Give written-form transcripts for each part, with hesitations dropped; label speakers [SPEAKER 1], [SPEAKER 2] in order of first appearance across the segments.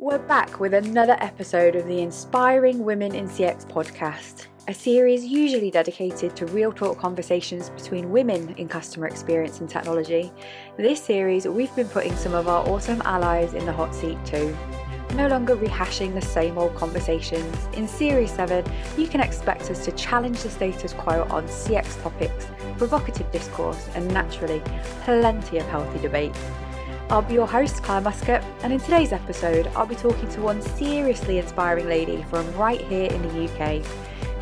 [SPEAKER 1] We're back with another episode of the Inspiring Women in CX podcast, a series usually dedicated to real talk conversations between women in customer experience and technology. This series, we've been putting some of our awesome allies in the hot seat too. No longer rehashing the same old conversations. In Series 7, you can expect us to challenge the status quo on CX topics, provocative discourse, and naturally, plenty of healthy debate. I'll be your host, Claire Muscat, and in today's episode, I'll be talking to one seriously inspiring lady from right here in the UK.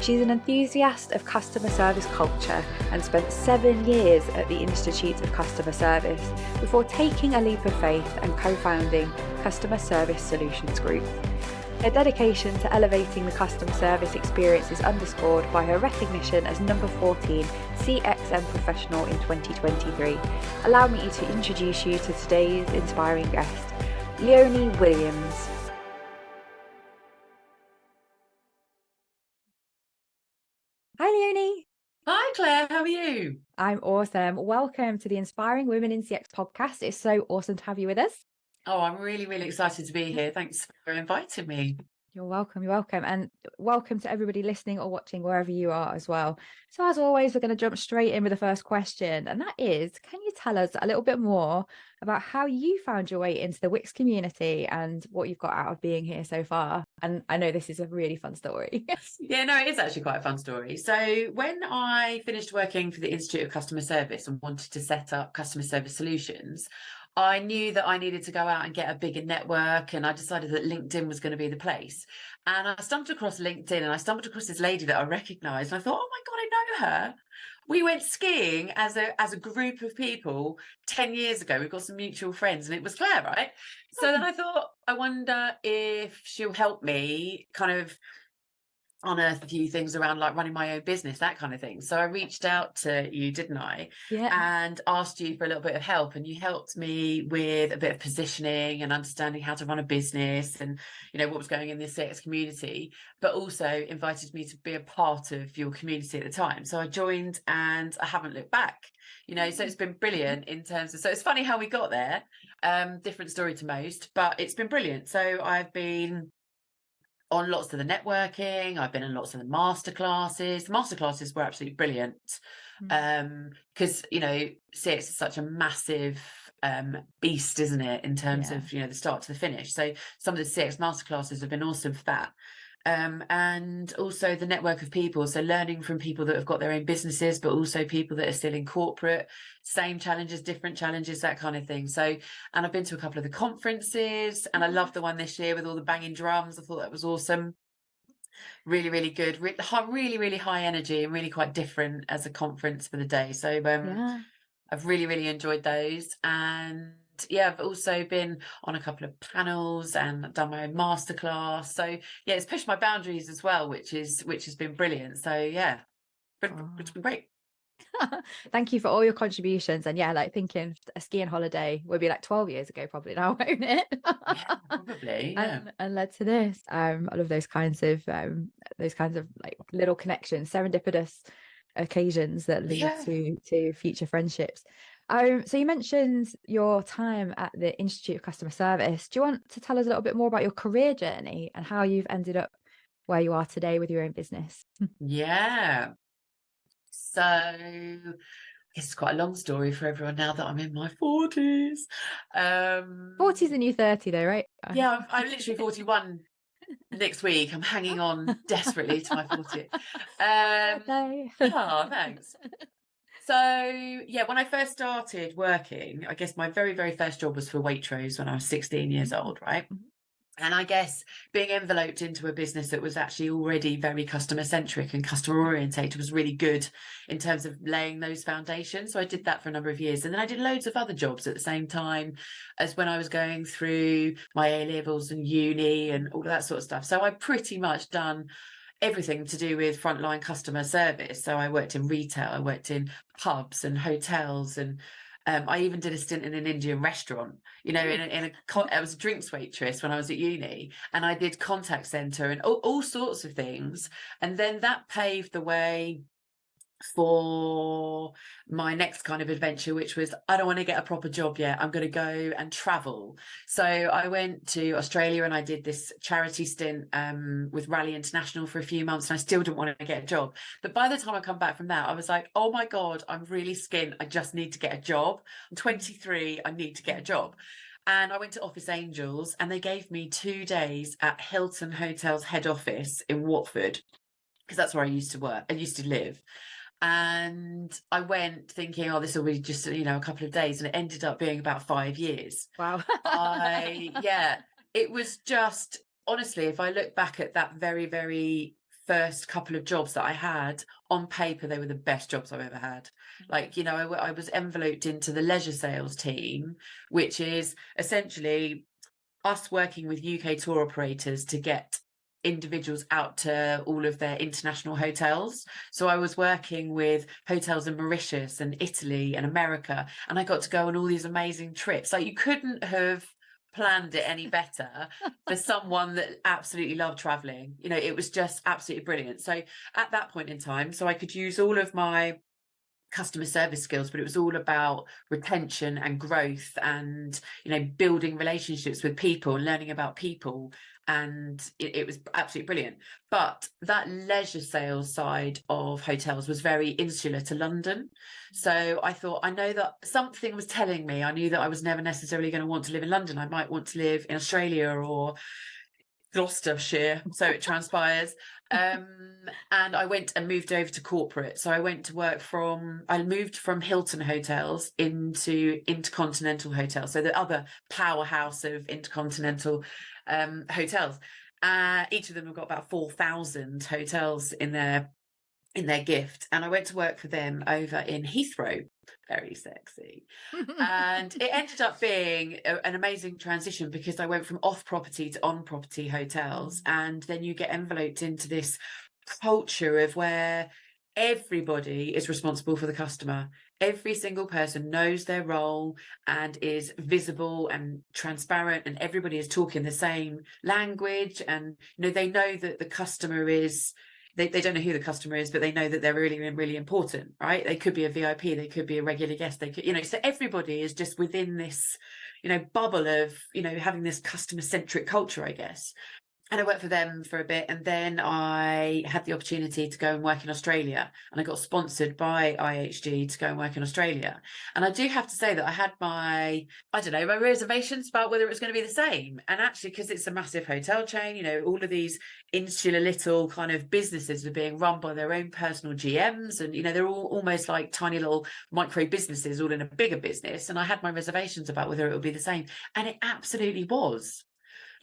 [SPEAKER 1] She's an enthusiast of customer service culture and spent 7 years at the Institute of Customer Service before taking a leap of faith and co-founding Customer Service Solutions Group. Her dedication to elevating the customer service experience is underscored by her recognition as number 14 CXM professional in 2023. Allow me to introduce you to today's inspiring guest, Leonie Williams. Hi, Leonie.
[SPEAKER 2] Hi, Claire. How are you?
[SPEAKER 1] I'm awesome. Welcome to the Inspiring Women in CX podcast. It's so awesome to have you with us.
[SPEAKER 2] Oh, I'm really, really excited to be here. Thanks for inviting me.
[SPEAKER 1] You're welcome. You're welcome. And welcome to everybody listening or watching wherever you are as well. So as always, we're going to jump straight in with the first question. And that is, can you tell us a little bit more about how you found your way into the Wix community and what you've got out of being here so far? And I know this is a really fun story.
[SPEAKER 2] Yeah, no, it is actually quite a fun story. So when I finished working for the Institute of Customer Service and wanted to set up customer service solutions, I knew that I needed to go out and get a bigger network, and I decided that LinkedIn was going to be the place. And I stumbled across LinkedIn and I stumbled across this lady that I recognised. And I thought, oh my God, I know her. We went skiing as a group of people 10 years ago. We've got some mutual friends, and it was Claire, right? So then I thought, I wonder if she'll help me kind of unearth a few things around like running my own business, that kind of thing. So I reached out to you, didn't I?
[SPEAKER 1] Yeah.
[SPEAKER 2] And asked you for a little bit of help, and you helped me with a bit of positioning and understanding how to run a business and, you know, what was going in the CX community, but also invited me to be a part of your community at the time. So I joined and I haven't looked back, you know, so it's been brilliant in terms of, so it's funny how we got there, different story to most, but it's been brilliant. So I've been on lots of the networking, I've been in lots of the masterclasses. The masterclasses were absolutely brilliant because, you know, CX is such a massive beast, isn't it, in terms of, you know, the start to the finish. So some of the CX masterclasses have been awesome for that. And also the network of people, so learning from people that have got their own businesses, but also people that are still in corporate, same challenges, different challenges, that kind of thing. So, and I've been to a couple of the conferences, and I loved the one this year with all the banging drums. I thought that was awesome. Really, really good, really, really high energy, and really quite different as a conference for the day. So I've really, really enjoyed those. And yeah, I've also been on a couple of panels and done my own masterclass. So yeah, it's pushed my boundaries as well, which has been brilliant. So yeah, it's been great.
[SPEAKER 1] Thank you for all your contributions. And yeah, like thinking a skiing holiday would be like 12 years ago probably now, won't it?
[SPEAKER 2] Yeah, probably. Yeah.
[SPEAKER 1] And led to this. I love those kinds of like little connections, serendipitous occasions that lead to future friendships. So you mentioned your time at the Institute of Customer Service. Do you want to tell us a little bit more about your career journey and how you've ended up where you are today with your own business?
[SPEAKER 2] Yeah. So I guess it's quite a long story for everyone now that I'm in my 40s.
[SPEAKER 1] 40's the new 30 though, right?
[SPEAKER 2] Yeah, I'm literally 41 next week. I'm hanging on desperately to my 40th. Oh, thanks. So yeah, when I first started working, I guess my very, very first job was for Waitrose when I was 16 years old, right? And I guess being enveloped into a business that was actually already very customer centric and customer orientated was really good in terms of laying those foundations. So I did that for a number of years. And then I did loads of other jobs at the same time as when I was going through my A-levels and uni and all of that sort of stuff. So I pretty much done everything to do with frontline customer service. So I worked in retail, I worked in pubs and hotels, and I even did a stint in an Indian restaurant, you know, I was a drinks waitress when I was at uni, and I did contact center and all sorts of things. And then that paved the way for my next kind of adventure, which was, I don't want to get a proper job yet. I'm going to go and travel. So I went to Australia and I did this charity stint with Rally International for a few months, and I still didn't want to get a job. But by the time I come back from that, I was like, oh my God, I'm really skint. I just need to get a job. I'm 23. I need to get a job. And I went to Office Angels and they gave me 2 days at Hilton Hotel's head office in Watford, because that's where I used to work. I used to live. And I went thinking, oh, this will be just, a couple of days. And it ended up being about 5 years.
[SPEAKER 1] Wow.
[SPEAKER 2] It was just, honestly, if I look back at that very, very first couple of jobs that I had, on paper, they were the best jobs I've ever had. Like, I was enveloped into the leisure sales team, which is essentially us working with UK tour operators to get individuals out to all of their international hotels. So I was working with hotels in Mauritius and Italy and America, and I got to go on all these amazing trips. Like, you couldn't have planned it any better for someone that absolutely loved traveling. It was just absolutely brilliant. So at that point in time, so I could use all of my customer service skills, but it was all about retention and growth and building relationships with people and learning about people, and it was absolutely brilliant. But that leisure sales side of hotels was very insular to London, so I thought, I know that something was telling me, I knew that I was never necessarily going to want to live in London. I might want to live in Australia or Gloucestershire, so it transpires. And I went and moved over to corporate. So I went to work I moved from Hilton hotels into Intercontinental hotels, so the other powerhouse of Intercontinental hotels. Each of them have got about 4,000 hotels in their gift. And I went to work for them over in Heathrow. Very sexy. And it ended up being an amazing transition, because I went from off property to on property hotels, and then you get enveloped into this culture of where everybody is responsible for the customer. Every single person knows their role and is visible and transparent, and everybody is talking the same language, and they know that the customer is, they don't know who the customer is, but they know that they're really, really important, right? They could be a VIP, they could be a regular guest, they could, so everybody is just within this, bubble of, having this customer-centric culture, I guess. And I worked for them for a bit, and then I had the opportunity to go and work in Australia, and I got sponsored by IHG to go and work in Australia. And I do have to say that I had my reservations about whether it was going to be the same. And actually, because it's a massive hotel chain, all of these insular little kind of businesses are being run by their own personal GMs, and they're all almost like tiny little micro businesses all in a bigger business. And I had my reservations about whether it would be the same, and it absolutely was.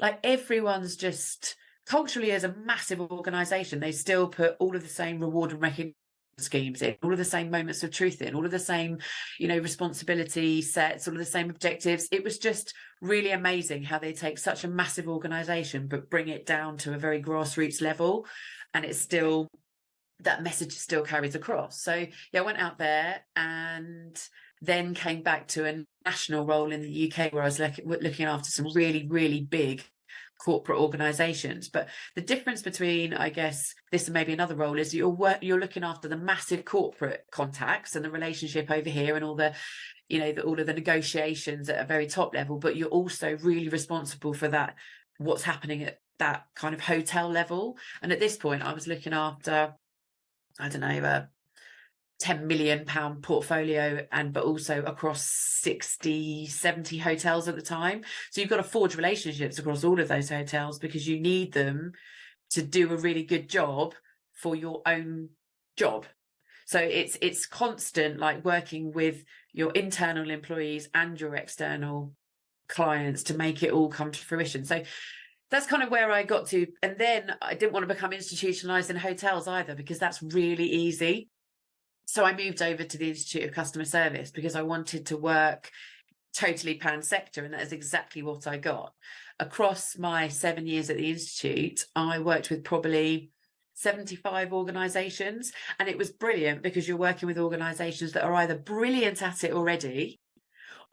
[SPEAKER 2] Like, everyone's just, culturally, as a massive organization, they still put all of the same reward and recognition schemes in, all of the same moments of truth in, all of the same responsibility sets, all of the same objectives. It was just really amazing how they take such a massive organization but bring it down to a very grassroots level, and it's still, that message still carries across. So yeah, I went out there and then came back to a national role in the UK, where I was looking after some really, really big corporate organizations. But the difference between, I guess, this and maybe another role is you're looking after the massive corporate contacts and the relationship over here and all the, all of the negotiations at a very top level, but you're also really responsible for that, what's happening at that kind of hotel level. And at this point, I was looking after, a 10 million pound portfolio, but also across 60, 70 hotels at the time. So you've got to forge relationships across all of those hotels, because you need them to do a really good job for your own job. So it's constant, like, working with your internal employees and your external clients to make it all come to fruition. So that's kind of where I got to. And then I didn't want to become institutionalized in hotels either, because that's really easy. So I moved over to the Institute of Customer Service, because I wanted to work totally pan-sector, and that is exactly what I got. Across my 7 years at the Institute, I worked with probably 75 organisations, and it was brilliant, because you're working with organisations that are either brilliant at it already,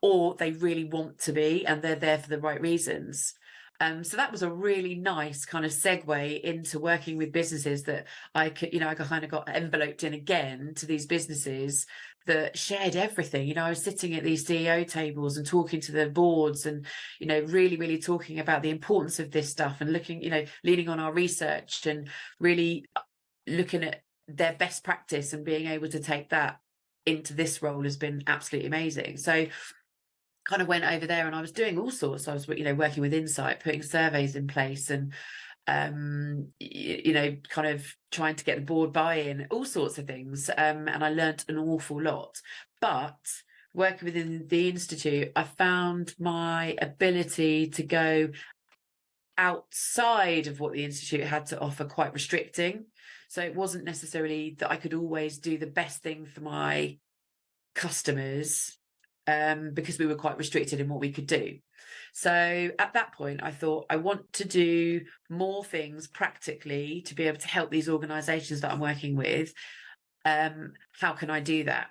[SPEAKER 2] or they really want to be, and they're there for the right reasons. So that was a really nice kind of segue into working with businesses that I could, I kind of got enveloped in again to these businesses that shared everything. I was sitting at these CEO tables and talking to the boards and, really, really talking about the importance of this stuff and looking, leaning on our research and really looking at their best practice and being able to take that into this role has been absolutely amazing. So kind of went over there and I was doing all sorts. I was, working with Insight, putting surveys in place and, kind of trying to get the board buy-in, all sorts of things. And I learnt an awful lot. But working within the Institute, I found my ability to go outside of what the Institute had to offer quite restricting. So it wasn't necessarily that I could always do the best thing for my customers, because we were quite restricted in what we could do. So at that point, I thought I want to do more things practically to be able to help these organisations that I'm working with. How can I do that?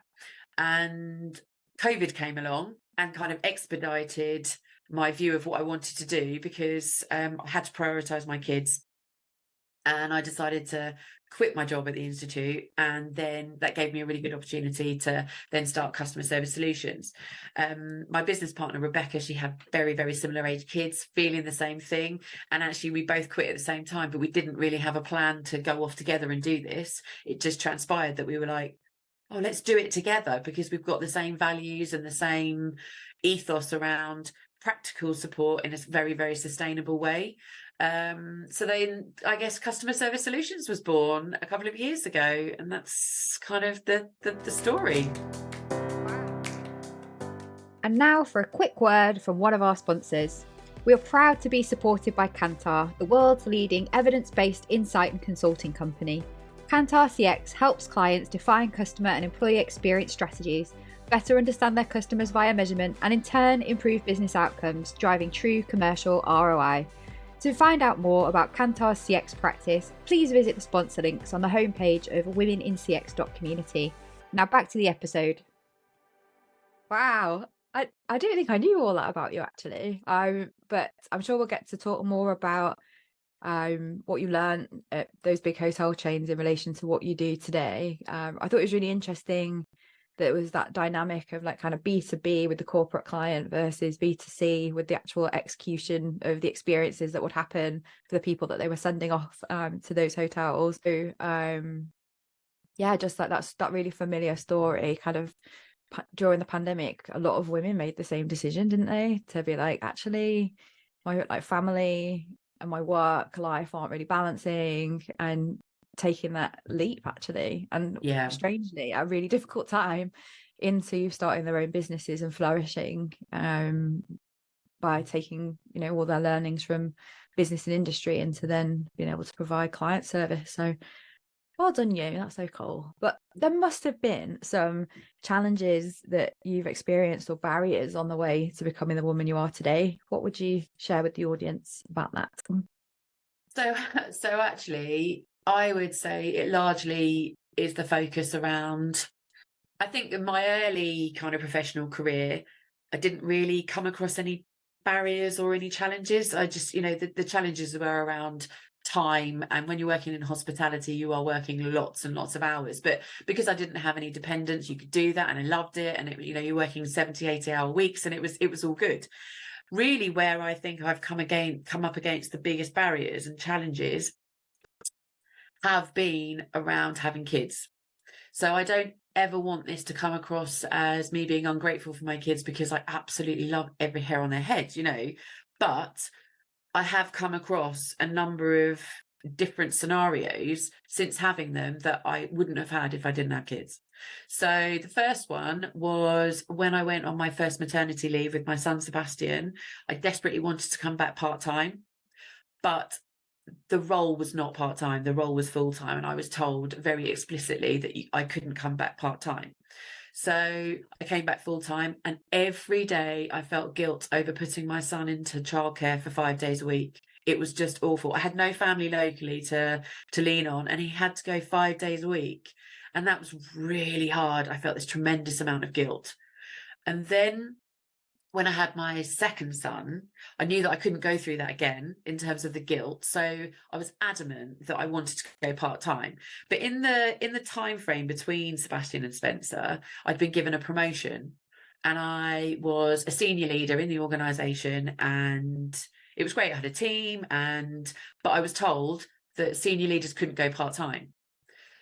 [SPEAKER 2] And COVID came along and kind of expedited my view of what I wanted to do because I had to prioritise my kids. And I decided to quit my job at the Institute. And then that gave me a really good opportunity to then start Customer Service Solutions. My business partner, Rebecca, she had very, very similar age kids feeling the same thing. And actually, we both quit at the same time, but we didn't really have a plan to go off together and do this. It just transpired that we were like, oh, let's do it together because we've got the same values and the same ethos around practical support in a very, very sustainable way. So then I guess Customer Service Solutions was born a couple of years ago, and that's kind of the story.
[SPEAKER 1] And now for a quick word from one of our sponsors. We are proud to be supported by Kantar, the world's leading evidence-based insight and consulting company. Kantar CX helps clients define customer and employee experience strategies, better understand their customers via measurement, and in turn improve business outcomes, driving true commercial ROI. To find out more about Kantar's CX practice, please visit the sponsor links on the homepage of womenincx.community. Now back to the episode. Wow, I don't think I knew all that about you actually. But I'm sure we'll get to talk more about what you learned at those big hotel chains in relation to what you do today. I thought it was really interesting that it was that dynamic of like kind of B2B with the corporate client versus B2C with the actual execution of the experiences that would happen for the people that they were sending off to those hotels. So just like that really familiar story kind of during the pandemic, a lot of women made the same decision, didn't they? To be like, actually, my like family and my work life aren't really balancing, and taking that leap actually, and strangely a really difficult time into starting their own businesses and flourishing by taking all their learnings from business and industry into then being able to provide client service. So well done you, that's so cool. But there must have been some challenges that you've experienced or barriers on the way to becoming the woman you are today. What would you share with the audience about that?
[SPEAKER 2] So actually, I would say it largely is the focus around, I think in my early kind of professional career, I didn't really come across any barriers or any challenges. I just, the challenges were around time, and when you're working in hospitality you are working lots and lots of hours, but because I didn't have any dependents, you could do that, and I loved it, and you're working 70-80 hour weeks, and it was all good. Really where I think I've come up against the biggest barriers and challenges have been around having kids. So I don't ever want this to come across as me being ungrateful for my kids, because I absolutely love every hair on their head, but I have come across a number of different scenarios since having them that I wouldn't have had if I didn't have kids. So the first one was when I went on my first maternity leave with my son Sebastian. I desperately wanted to come back part-time, but the role was not part-time, the role was full-time, and I was told very explicitly that I couldn't come back part-time. So I came back full-time, and every day I felt guilt over putting my son into childcare for 5 days a week. It was just awful. I had no family locally to lean on, and he had to go 5 days a week, and that was really hard. I felt this tremendous amount of guilt. And then when I had my second son, I knew that I couldn't go through that again in terms of the guilt. So I was adamant that I wanted to go part-time. But in the time frame between Sebastian and Spencer, I'd been given a promotion and I was a senior leader in the organization, and it was great. I had a team, but I was told that senior leaders couldn't go part-time.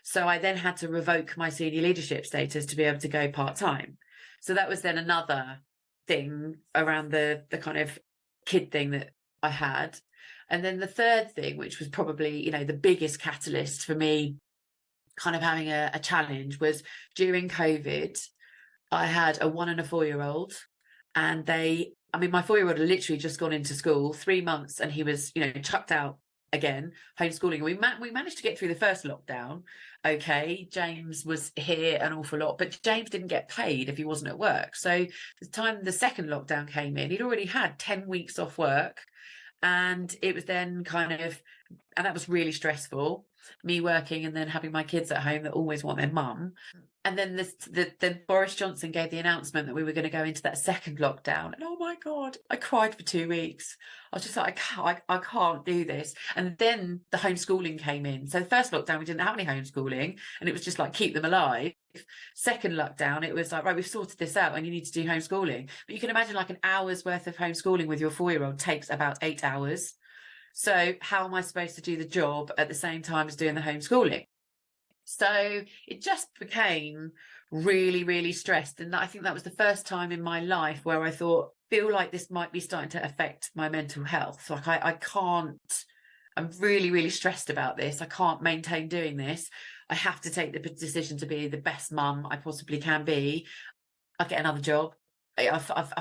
[SPEAKER 2] So I then had to revoke my senior leadership status to be able to go part-time. So that was then another thing around the kind of kid thing that I had. And then the third thing, which was probably, the biggest catalyst for me kind of having a challenge, was during COVID. I had a 1 and a 4-year-old, and my 4-year-old had literally just gone into school 3 months, and he was, chucked out again, homeschooling. We managed to get through the first lockdown. Okay, James was here an awful lot, but James didn't get paid if he wasn't at work. So the time the second lockdown came in, he'd already had 10 weeks off work. And it was then and that was really stressful, me working and then having my kids at home that always want their mum. And then then Boris Johnson gave the announcement that we were going to go into that second lockdown. And oh my God, I cried for 2 weeks. I was just like, I can't do this. And then the homeschooling came in. So the first lockdown, we didn't have any homeschooling, and it was just like, keep them alive. Second lockdown, it was like, right, we've sorted this out and you need to do homeschooling. But you can imagine like an hour's worth of homeschooling with your 4-year-old takes about 8 hours. So how am I supposed to do the job at the same time as doing the homeschooling? So it just became really, really stressed. And I think that was the first time in my life where I feel like this might be starting to affect my mental health. Like I can't, I'm really, really stressed about this. I can't maintain doing this. I have to take the decision to be the best mum I possibly can be. I'll get another job. I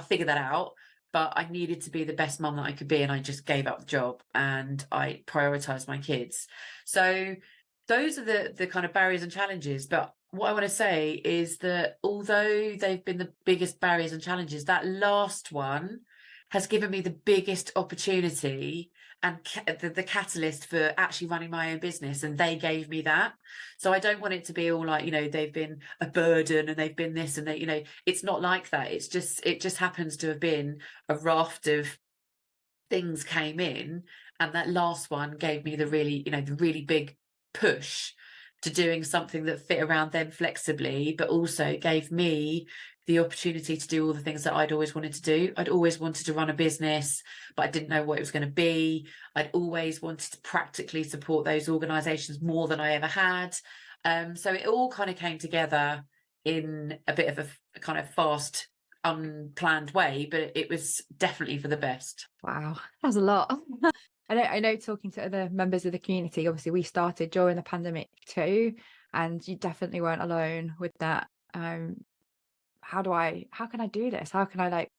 [SPEAKER 2] figured that out. But I needed to be the best mum that I could be, and I just gave up the job and I prioritized my kids. So those are the kind of barriers and challenges. But what I want to say is that although they've been the biggest barriers and challenges, that last one has given me the biggest opportunity and the catalyst for actually running my own business, and they gave me that. So I don't want it to be all like, they've been a burden and they've been this and that, it's not like that. It just happens to have been a raft of things came in, and that last one gave me the really big push to doing something that fit around them flexibly, but also gave me the opportunity to do all the things that I'd always wanted to do. I'd always wanted to run a business, but I didn't know what it was going to be. I'd always wanted to practically support those organizations more than I ever had. So it all kind of came together in a bit of a kind of fast, unplanned way, but it was definitely for the best.
[SPEAKER 1] Wow, that's a lot. I know talking to other members of the community, obviously we started during the pandemic too, and you definitely weren't alone with that. How can I do this? How can I like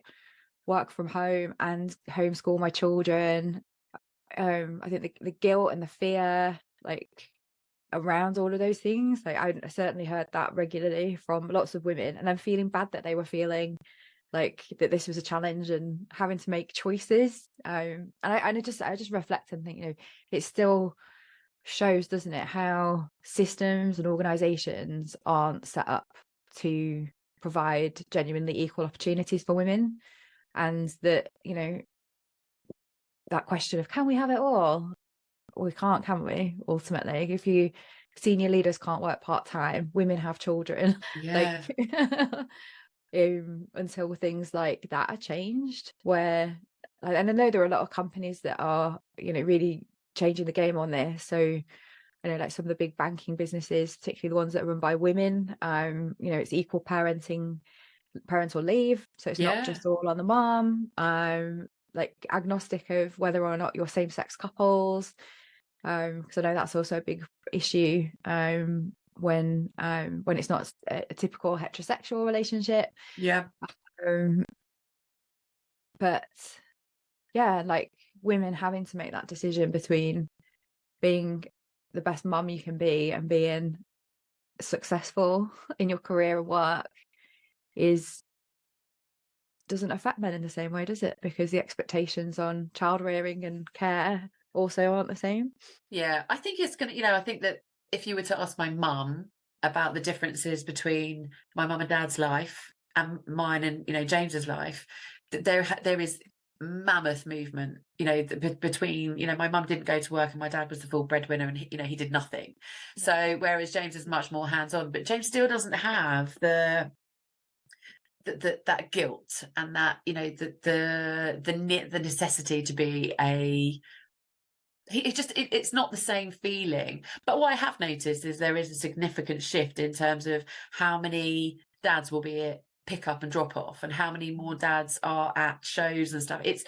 [SPEAKER 1] work from home and homeschool my children? I think the guilt and the fear, like around all of those things, like I certainly heard that regularly from lots of women, and then feeling bad that they were feeling like that this was a challenge and having to make choices. And I just reflect and think, it still shows, doesn't it, how systems and organizations aren't set up to provide genuinely equal opportunities for women, and that that question of, can we have it all? We can't, can we? Ultimately, if senior leaders can't work part-time, women have children.
[SPEAKER 2] Yeah.
[SPEAKER 1] Like until things like that are changed, and I know there are a lot of companies that are really changing the game on this. So I know like some of the big banking businesses, particularly the ones that are run by women, it's equal parental leave, so it's not just all on the mom, like agnostic of whether or not you're same-sex couples, because I know that's also a big issue when it's not a typical heterosexual relationship. But yeah, like women having to make that decision between being the best mum you can be and being successful in your career and work doesn't affect men in the same way, does it? Because the expectations on child rearing and care also aren't the same.
[SPEAKER 2] Yeah, I think it's gonna, I think that if you were to ask my mum about the differences between my mum and dad's life and mine and, James's life, there is mammoth movement, you know, between, you know, my mum didn't go to work and my dad was the full breadwinner, and you know, he did nothing. So whereas James is much more hands-on, but James still doesn't have that guilt and that, you know, the necessity to be a it's not the same feeling. But what I have noticed is there is a significant shift in terms of how many dads will be at pick up and drop off, and how many more dads are at shows and stuff. It's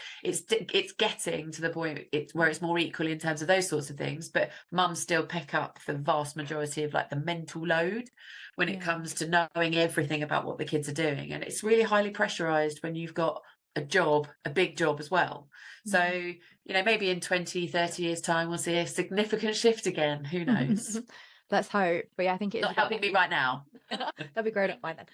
[SPEAKER 2] getting to the point where it's more equal in terms of those sorts of things, but mums still pick up the vast majority of like the mental load when it comes to knowing everything about what the kids are doing. And it's really highly pressurized when you've got a big job as well. So, you know, maybe in 20-30 years time we'll see a significant shift again. Who knows?
[SPEAKER 1] Let's hope. But yeah, I think it's
[SPEAKER 2] not helping me right now.
[SPEAKER 1] They'll be grown up by then.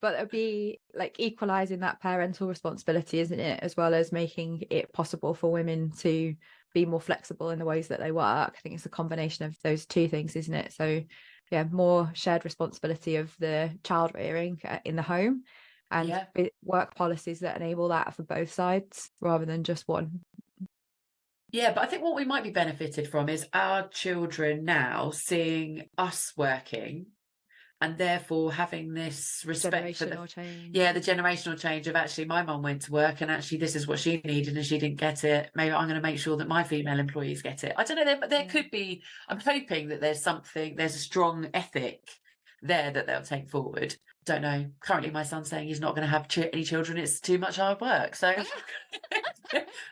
[SPEAKER 1] But it'll be like equalizing that parental responsibility, isn't it, as well as making it possible for women to be more flexible in the ways that they work. I think it's a combination of those two things, isn't it? So yeah, more shared responsibility of the child rearing in the home, and work policies that enable that for both sides rather than just one.
[SPEAKER 2] Yeah, but I think what we might be benefited from is our children now seeing us working, and therefore having this respect for the generational change of, actually, my mum went to work and actually this is what she needed and she didn't get it. Maybe I'm going to make sure that my female employees get it. I don't know, there could be, I'm hoping that there's a strong ethic there that they'll take forward. Don't know. Currently my son's saying he's not going to have any children. It's too much hard work. So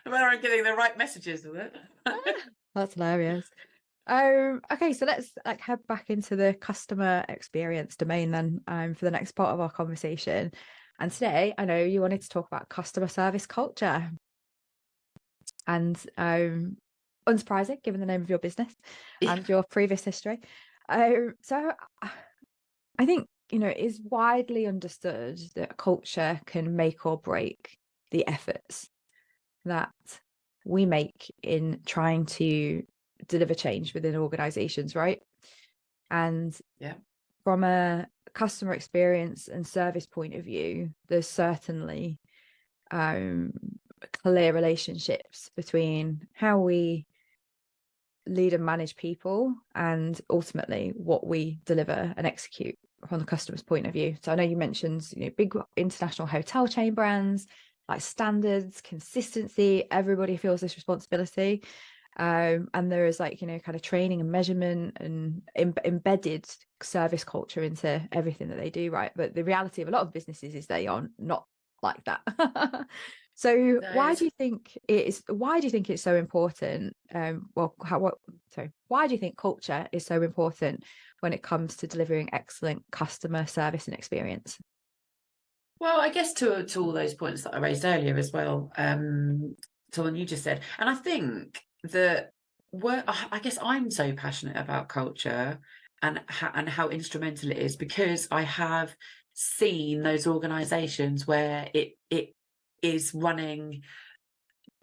[SPEAKER 2] whether I'm getting the right messages with it.
[SPEAKER 1] That's hilarious. Okay, so let's like head back into the customer experience domain then, for the next part of our conversation. And today I know you wanted to talk about customer service culture, and unsurprising given the name of your business and your previous history. So I think, you know, it's widely understood that culture can make or break the efforts that we make in trying to deliver change within organizations, right? And from a customer experience and service point of view, there's certainly clear relationships between how we lead and manage people and ultimately what we deliver and execute from the customer's point of view. So I know you mentioned, you know, big international hotel chain brands, like standards, consistency, everybody feels this responsibility. And there is, like, you know, kind of training and measurement and embedded service culture into everything that they do, right? But the reality of a lot of businesses is they are not like that. So why do you think it's so important? Why do you think culture is so important when it comes to delivering excellent customer service and experience?
[SPEAKER 2] Well, I guess to all those points that I raised earlier as well, to what you just said, and I think that I guess I'm so passionate about culture and how instrumental it is, because I have seen those organisations where it is running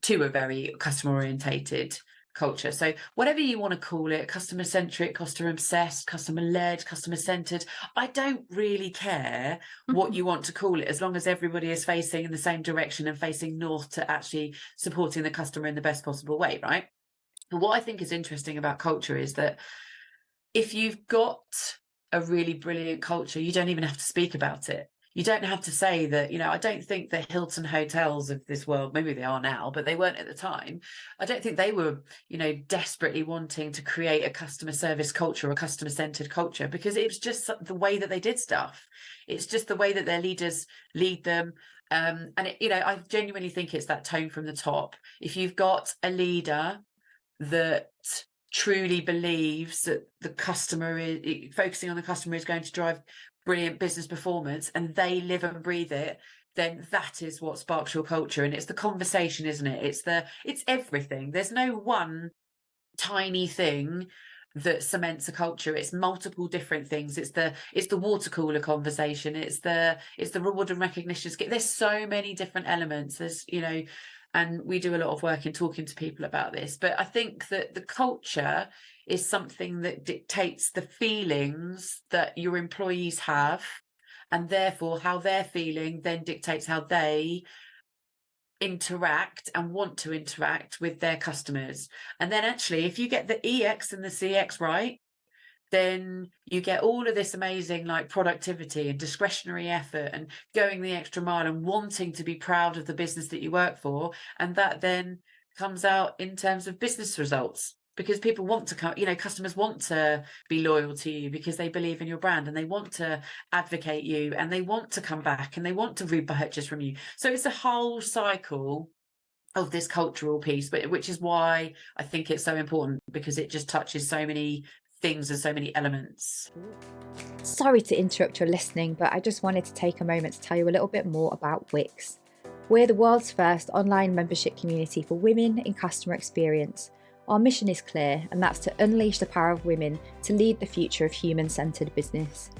[SPEAKER 2] to a very customer orientated culture. So whatever you want to call it, customer centric, customer obsessed, customer led, customer centered, I don't really care what you want to call it, as long as everybody is facing in the same direction and facing north to actually supporting the customer in the best possible way, right? And what I think is interesting about culture is that if you've got a really brilliant culture, you don't even have to speak about it. You don't have to say that, you know, I don't think the Hilton hotels of this world, maybe they are now, but they weren't at the time. I don't think they were, you know, desperately wanting to create a customer service culture or customer-centered culture, because it was just the way that they did stuff. It's just the way that their leaders lead them. And, you know, I genuinely think it's that tone from the top. If you've got a leader that truly believes that the customer is focusing on the customer is going to drive brilliant business performance, and they live and breathe it, then that is what sparks your culture. And it's the conversation, isn't it? It's everything. There's no one tiny thing that cements a culture. It's multiple different things. It's the water cooler conversation. It's the reward and recognition. There's so many different elements. There's, you know, and we do a lot of work in talking to people about this. But I think that the culture is something that dictates the feelings that your employees have, and therefore how they're feeling then dictates how they interact and want to interact with their customers. And then actually, if you get the EX and the CX right, then you get all of this amazing like productivity and discretionary effort and going the extra mile and wanting to be proud of the business that you work for. And that then comes out in terms of business results, because people want to come, customers want to be loyal to you because they believe in your brand, and they want to advocate you, and they want to come back, and they want to repurchase from you. So it's a whole cycle of this cultural piece, but which is why I think it's so important, because it just touches so many things and so many elements.
[SPEAKER 1] Sorry to interrupt your listening, but I just wanted to take a moment to tell you a little bit more about Wix. We're the world's first online membership community for women in customer experience. Our mission is clear, and that's to unleash the power of women to lead the future of human-centered business.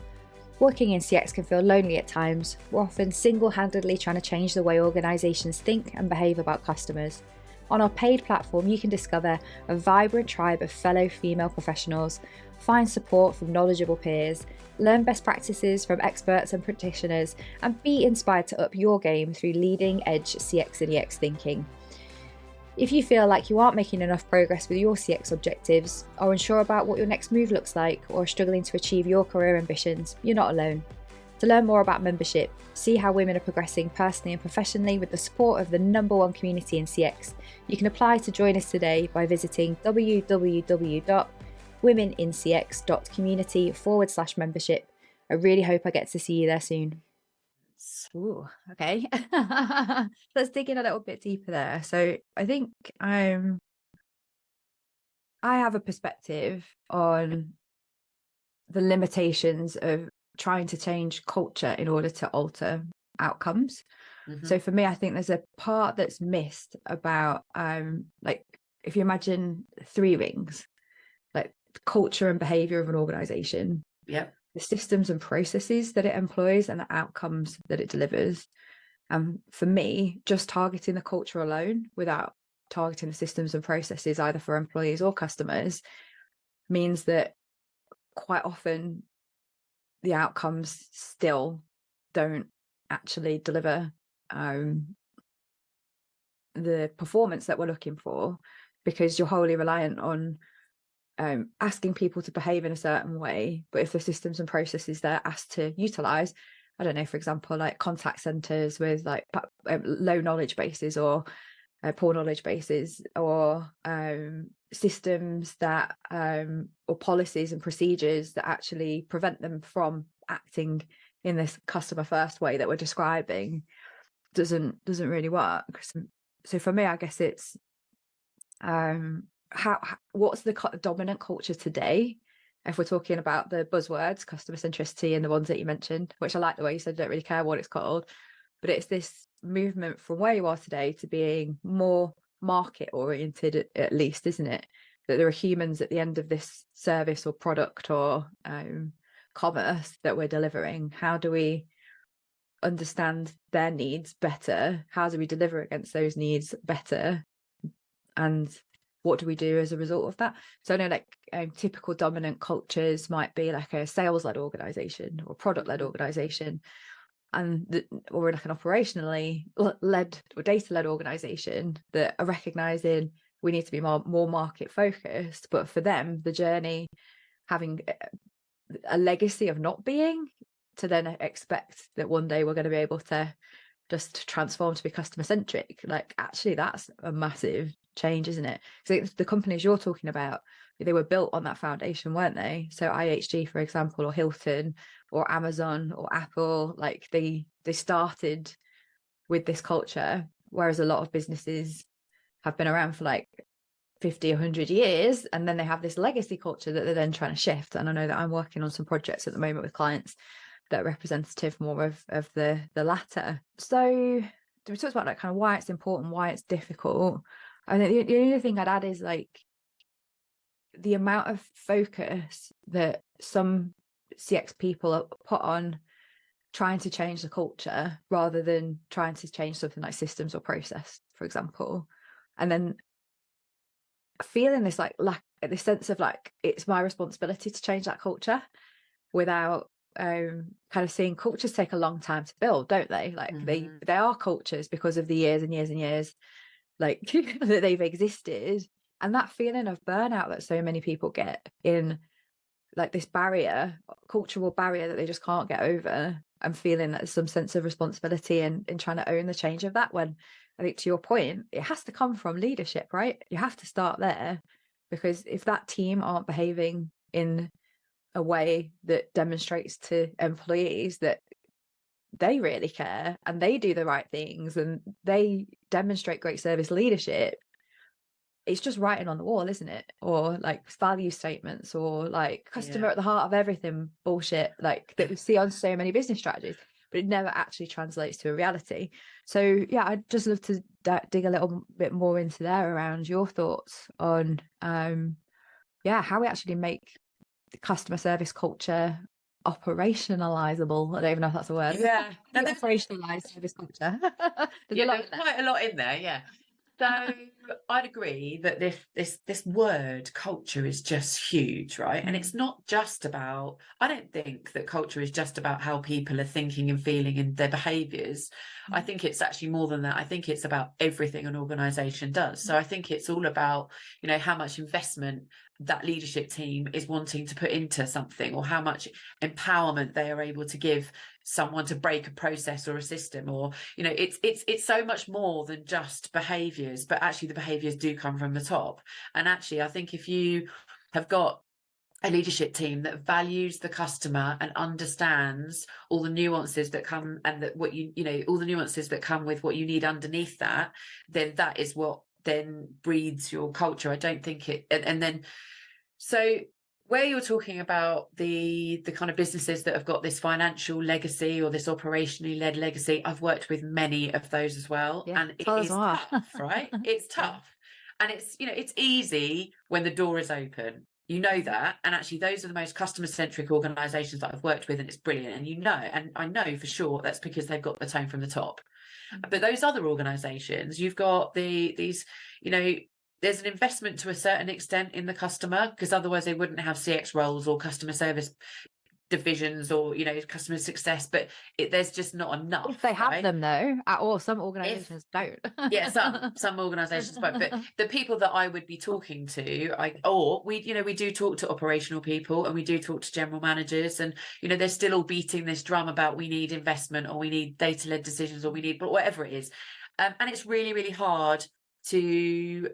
[SPEAKER 1] Working in CX can feel lonely at times. We're often single-handedly trying to change the way organisations think and behave about customers. On our paid platform, you can discover a vibrant tribe of fellow female professionals, find support from knowledgeable peers, learn best practices from experts and practitioners, and be inspired to up your game through leading-edge CX and EX thinking. If you feel like you aren't making enough progress with your CX objectives, are unsure about what your next move looks like, or are struggling to achieve your career ambitions, you're not alone. To learn more about membership, see how women are progressing personally and professionally with the support of the #1 community in CX, you can apply to join us today by visiting www.womenincx.community/membership. I really hope I get to see you there soon. Ooh, okay. Let's dig in a little bit deeper there. So I think I have a perspective on the limitations of trying to change culture in order to alter outcomes. So for me, I think there's a part that's missed about like, if you imagine 3 rings, like culture and behavior of an organization.
[SPEAKER 2] Yep.
[SPEAKER 1] The systems and processes that it employs and the outcomes that it delivers. For me, just targeting the culture alone without targeting the systems and processes, either for employees or customers, means that quite often the outcomes still don't actually deliver the performance that we're looking for, because you're wholly reliant on asking people to behave in a certain way. But if the systems and processes they're asked to utilize, I don't know, for example, like contact centers with like low knowledge bases, or poor knowledge bases, or systems that or policies and procedures that actually prevent them from acting in this customer first way that we're describing, doesn't really work. So for me, I guess it's what's the dominant culture today, if we're talking about the buzzwords customer centricity and the ones that you mentioned, which I like the way you said don't really care what it's called, but it's this movement from where you are today to being more market oriented, at least, isn't it? That there are humans at the end of this service or product or commerce that we're delivering. How do we understand their needs better? How do we deliver against those needs better? And what do we do as a result of that? So I know, like, typical dominant cultures might be like a sales-led organization or product-led organization, or like an operationally led or data-led organization that are recognizing we need to be more market focused. But for them, the journey, having a legacy of not being, to then expect that one day we're going to be able to just transform to be customer centric, like, actually that's a massive change, isn't it? So the companies you're talking about, they were built on that foundation, weren't they? So IHG, for example, or Hilton or Amazon or Apple, like they started with this culture, whereas a lot of businesses have been around for like 50, 100 years, and then they have this legacy culture that they're then trying to shift. And I know that I'm working on some projects at the moment with clients that are representative more of the latter. So we talked about like kind of why it's important, why it's difficult. I think the only thing I'd add is like the amount of focus that some CX people are put on trying to change the culture rather than trying to change something like systems or process, for example. And then feeling this like lack, this sense of like it's my responsibility to change that culture, without kind of seeing cultures take a long time to build, don't they? Like they are cultures because of the years and years and years like that they've existed, and that feeling of burnout that so many people get in like this cultural barrier that they just can't get over, and feeling that some sense of responsibility and in trying to own the change of that, when I think, to your point, it has to come from leadership, right? You have to start there, because if that team aren't behaving in a way that demonstrates to employees that they really care and they do the right things and they demonstrate great service leadership, it's just writing on the wall, isn't it? Or like value statements, or like customer at the heart of everything bullshit, like that we see on so many business strategies, but it never actually translates to a reality. So yeah, I'd just love to dig a little bit more into there around your thoughts on how we actually make the customer service culture operationalizable. I don't even know if that's a word.
[SPEAKER 2] Yeah,
[SPEAKER 1] the operationalized service culture.
[SPEAKER 2] There's quite a lot in there. Yeah. So I'd agree that this word culture is just huge, right? And it's not just about, I don't think that culture is just about how people are thinking and feeling and their behaviours. I think it's actually more than that. I think it's about everything an organisation does. So I think it's all about, how much investment that leadership team is wanting to put into something, or how much empowerment they are able to give someone to break a process or a system, or it's so much more than just behaviors, but actually the behaviors do come from the top. And actually I think if you have got a leadership team that values the customer and understands all the nuances that come, and that what all the nuances that come with what you need underneath that, then that is what then breeds your culture. I don't think it and then so where you're talking about the kind of businesses that have got this financial legacy or this operationally led legacy, I've worked with many of those as well.
[SPEAKER 1] Yeah,
[SPEAKER 2] and it is tough, right? It's tough. And it's easy when the door is open. That. And actually, those are the most customer-centric organisations that I've worked with, and it's brilliant. And I know for sure that's because they've got the tone from the top. But those other organisations, you've got these, there's an investment to a certain extent in the customer, because otherwise they wouldn't have CX roles or customer service divisions or customer success, but there's just not enough.
[SPEAKER 1] If they have them though, or some organizations don't.
[SPEAKER 2] some organizations won't, but the people that I would be talking to, we do talk to operational people, and we do talk to general managers, and they're still all beating this drum about we need investment, or we need data-led decisions, or we need whatever it is, and it's really, really hard to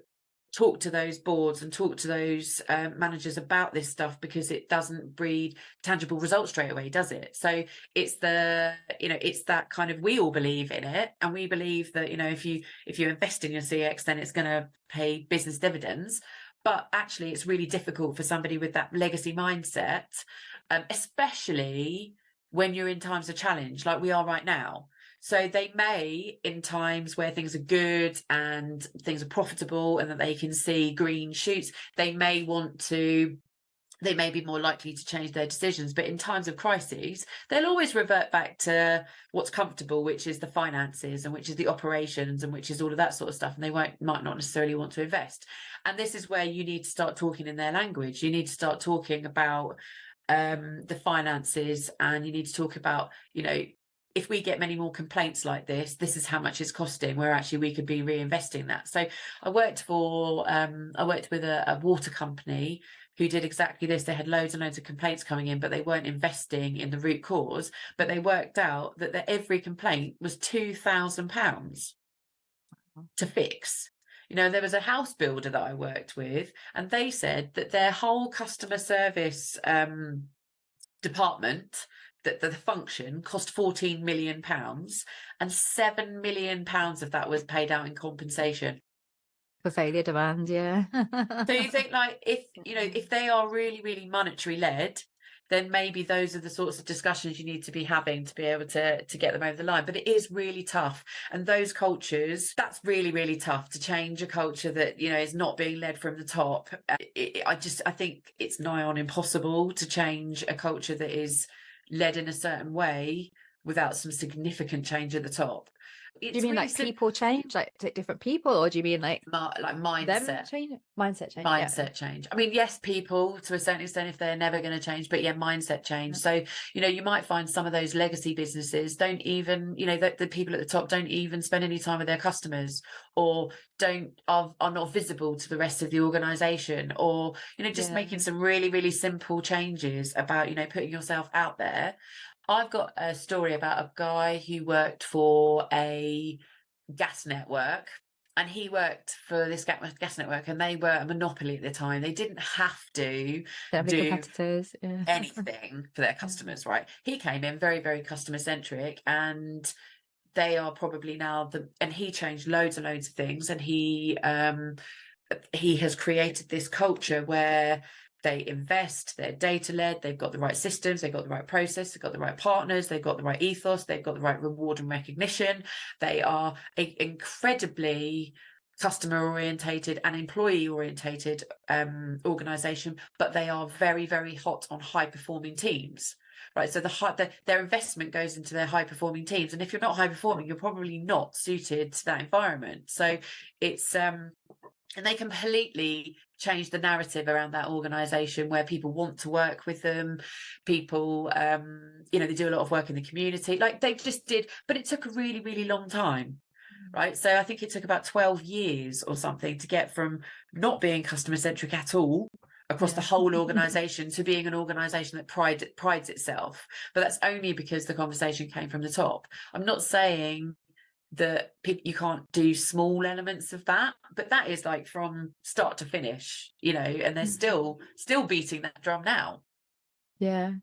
[SPEAKER 2] talk to those boards and talk to those managers about this stuff, because it doesn't breed tangible results straight away, does it? So it's it's that kind of, we all believe in it, and we believe that if you invest in your CX, then it's going to pay business dividends. But actually it's really difficult for somebody with that legacy mindset, especially when you're in times of challenge like we are right now. So they may, in times where things are good and things are profitable and that they can see green shoots, they may be more likely to change their decisions. But in times of crises, they'll always revert back to what's comfortable, which is the finances, and which is the operations, and which is all of that sort of stuff. And they might not necessarily want to invest. And this is where you need to start talking in their language. You need to start talking about the finances, and you need to talk about, if we get many more complaints like this is how much it's costing, where actually we could be reinvesting that. So I worked with a water company who did exactly this. They had loads and loads of complaints coming in, but they weren't investing in the root cause. But they worked out that every complaint was £2,000 to fix. There was a house builder that I worked with, and they said that their whole customer service department, that the function cost £14 million, and £7 million of that was paid out in compensation
[SPEAKER 1] for failure demand. Yeah.
[SPEAKER 2] So you think, like, if they are really, really monetary led, then maybe those are the sorts of discussions you need to be having to be able to get them over the line. But it is really tough. And those cultures, that's really, really tough to change a culture that, is not being led from the top. I think it's nigh on impossible to change a culture that is led in a certain way without some significant change at the top.
[SPEAKER 1] Do you
[SPEAKER 2] it's
[SPEAKER 1] mean
[SPEAKER 2] really
[SPEAKER 1] like people change, like different people, or do you mean like
[SPEAKER 2] like
[SPEAKER 1] them
[SPEAKER 2] mindset.
[SPEAKER 1] change? Mindset change, yeah.
[SPEAKER 2] Mindset change. I mean, yes, people to a certain extent, if they're never going to change, but yeah, mindset change. So, you might find some of those legacy businesses don't even, the people at the top don't even spend any time with their customers, or are not visible to the rest of the organization, or, just making some really, really simple changes about, putting yourself out there. I've got a story about a guy who worked for a gas network, and he worked for this gas network, and they were a monopoly at the time. They didn't have to
[SPEAKER 1] Don't have any
[SPEAKER 2] do
[SPEAKER 1] competitors, yeah.
[SPEAKER 2] anything for their customers, right? He came in very, very customer centric, and they are probably now and he changed loads and loads of things, and he has created this culture where they invest, they're data led, they've got the right systems, they've got the right process, they've got the right partners, they've got the right ethos, they've got the right reward and recognition. They are incredibly customer orientated and employee orientated organization, but they are very, very hot on high performing teams. Right, so their investment goes into their high performing teams, and if you're not high performing, you're probably not suited to that environment. So it's and they completely change the narrative around that organization, where people want to work with them. People, they do a lot of work in the community, like they just did, but it took a really, really long time. Right. So I think it took about 12 years or something to get from not being customer centric at all across the whole organization to being an organization that prides itself. But that's only because the conversation came from the top. I'm not saying that you can't do small elements of that, but that is like from start to finish, and they're still beating that drum now.
[SPEAKER 1] Yeah,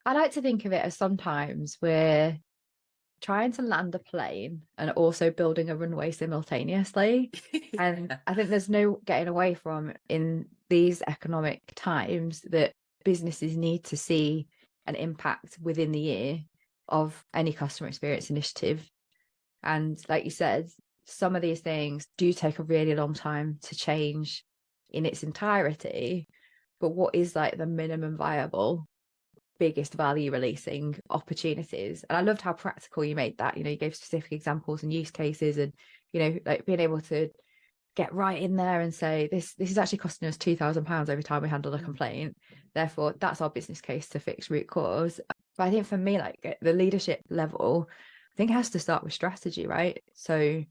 [SPEAKER 1] I like to think of it as sometimes we're trying to land a plane and also building a runway simultaneously. And I think there's no getting away from, in these economic times, that businesses need to see an impact within the year of any customer experience initiative. And like you said, some of these things do take a really long time to change in its entirety. But what is like the minimum viable, biggest value releasing opportunities? And I loved how practical you made that. You gave specific examples and use cases, and like being able to get right in there and say, this is actually costing us £2,000 every time we handle a complaint, therefore that's our business case to fix root cause. But I think for me, like at the leadership level, I think it has to start with strategy, right? So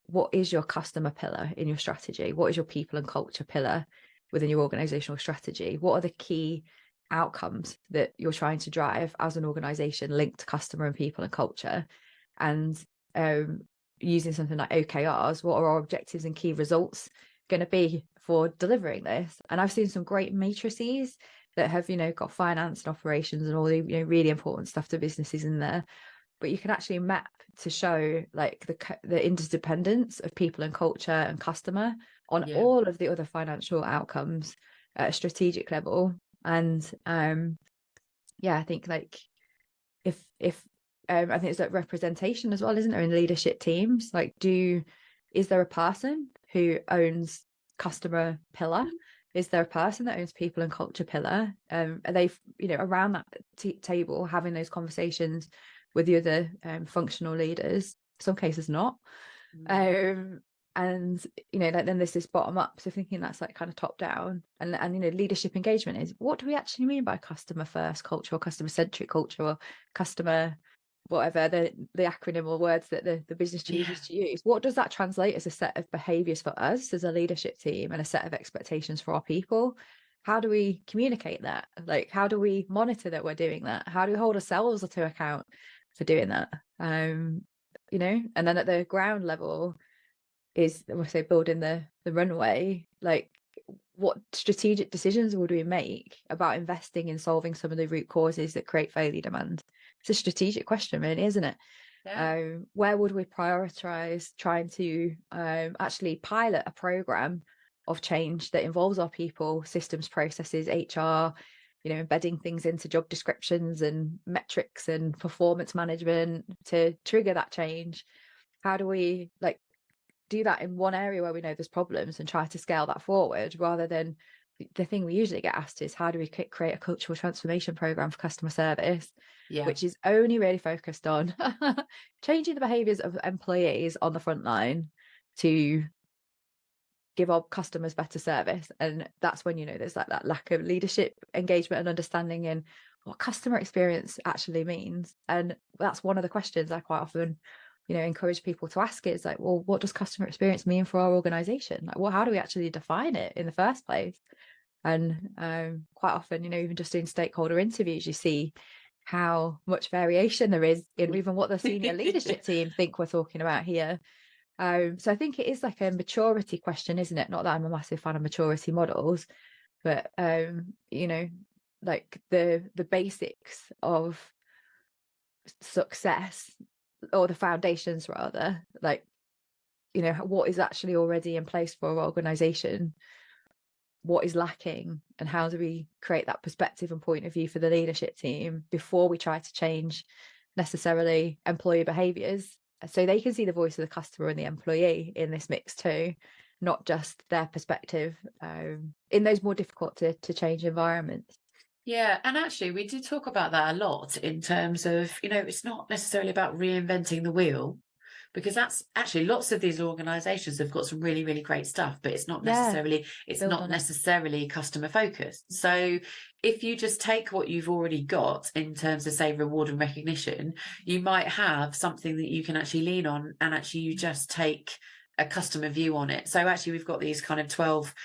[SPEAKER 1] what is your customer pillar in your strategy? What is your people and culture pillar within your organizational strategy? What are the key outcomes that you're trying to drive as an organization linked to customer and people and culture? And using something like OKRs, what are our objectives and key results going to be for delivering this? And I've seen some great matrices that have got finance and operations and all the really important stuff to businesses in there, but you can actually map to show like the interdependence of people and culture and customer on all of the other financial outcomes at a strategic level. And I think like if I think it's like representation as well, isn't there, in leadership teams? Like, is there a person who owns customer pillar? Is there a person that owns people and culture pillar? Are they around that table having those conversations with the other functional leaders? Some cases not. And like then there's this bottom up, so thinking that's like kind of top down, and leadership engagement is, what do we actually mean by customer first culture, or customer centric culture, or customer whatever the acronym or words that the business chooses to use? What does that translate as a set of behaviors for us as a leadership team, and a set of expectations for our people? How do we communicate that? Like, how do we monitor that we're doing that? How do we hold ourselves to account for doing that? And then at the ground level is, I would say, building the runway. Like, what strategic decisions would we make about investing in solving some of the root causes that create failure demand? It's a strategic question, really, isn't it? Where would we prioritize trying to actually pilot a program of change that involves our people, systems, processes, HR, embedding things into job descriptions and metrics and performance management to trigger that change? How do we like do that in one area where we know there's problems and try to scale that forward, rather than the thing we usually get asked is, how do we create a cultural transformation program for customer service,
[SPEAKER 2] Yeah.
[SPEAKER 1] which is only really focused on changing the behaviors of employees on the front line to give our customers better service. And that's when, there's like that lack of leadership engagement and understanding in what customer experience actually means. And that's one of the questions I quite often encourage people to ask, is like, well, what does customer experience mean for our organization? Like, well, how do we actually define it in the first place? And quite often, even just in stakeholder interviews, you see how much variation there is in even what the senior leadership team think we're talking about here. So I think it is like a maturity question, isn't it? Not that I'm a massive fan of maturity models, but like the basics of success, or the foundations rather, like, what is actually already in place for our organization, what is lacking, and how do we create that perspective and point of view for the leadership team before we try to change necessarily employee behaviors, so they can see the voice of the customer and the employee in this mix too, not just their perspective in those more difficult to change environments.
[SPEAKER 2] Yeah, and actually we do talk about that a lot in terms of, it's not necessarily about reinventing the wheel, because that's actually, lots of these organizations have got some really, really great stuff, but it's not
[SPEAKER 1] Build on it.
[SPEAKER 2] necessarily customer focused. So if you just take what you've already got in terms of, say, reward and recognition, you might have something that you can actually lean on, and actually you just take a customer view on it. So actually we've got these kind of 12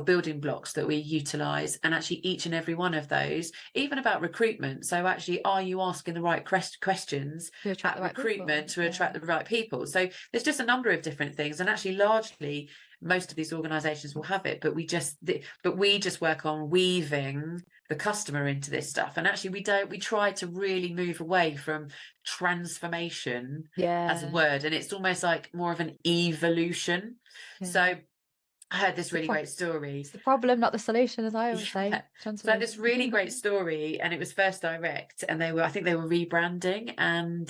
[SPEAKER 2] building blocks that we utilize, and actually each and every one of those, even about recruitment. So actually, are you asking the right questions
[SPEAKER 1] To attract
[SPEAKER 2] at
[SPEAKER 1] the right
[SPEAKER 2] recruitment
[SPEAKER 1] people.
[SPEAKER 2] to attract the right people? So there's just a number of different things, and actually largely most of these organizations will have it, but we just work on weaving the customer into this stuff. And actually we try to really move away from transformation as a word, and it's almost like more of an evolution. So I heard this really great story.
[SPEAKER 1] It's the problem, not the solution, as I always say.
[SPEAKER 2] So I had this really great story, and it was First Direct, and I think they were rebranding, and